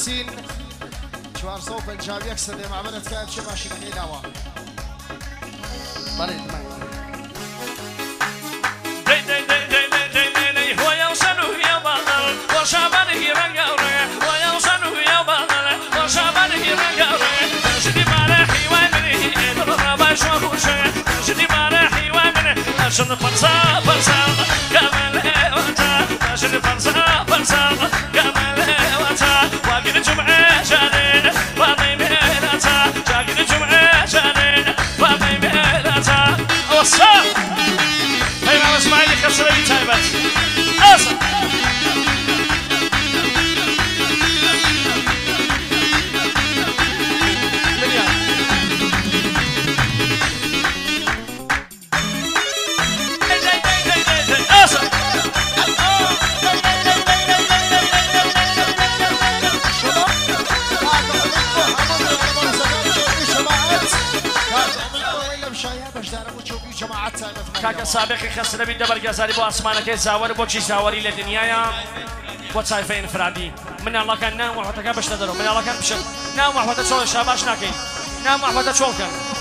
سين 450 يكسر مع بنت كانت شي ماشي من الهواء بريد هو يوصله يا بطل وشابنه رقاوره ويوصله يا بطل وشابنه رقاوره تجدي مالحي وامنه ضرب شوفوشه تجدي مالحي وامنه عشان فرصه فرصه كمال وتا عشان فرصه فرصه كمال وتا واقف الجمعه جانين واضي ميلاتا جاقي الجمعه جانين واضي ميلاتا وصل هاي مع اسماعيل كسر لي تايبت اصل كاكا سابقی خسته بی دبر گزاری با آسمان که زاور با چی زاوری لدنیایا با صایفه انفرادی من الله کن نام وحده که بشه درو من الله کن بشه نام وحده چول شاباش نکن نام وحده چول کن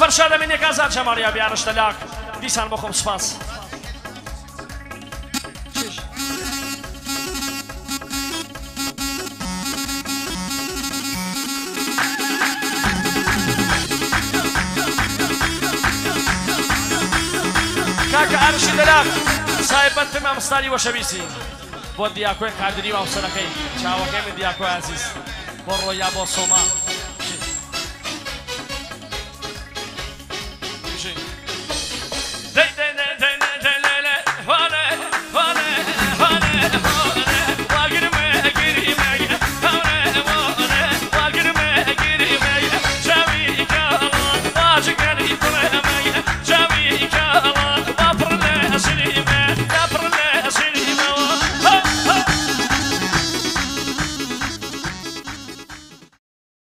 فرشاد من يكازات شماريا بيانش تلاك ديسان بخم سپاس كاكا أرشي تلاك سايبت تمام ستاري وشبيسي بود دياكوي قادري وامسركي شاوكي من دياكوي عزيز برو يا بو سوما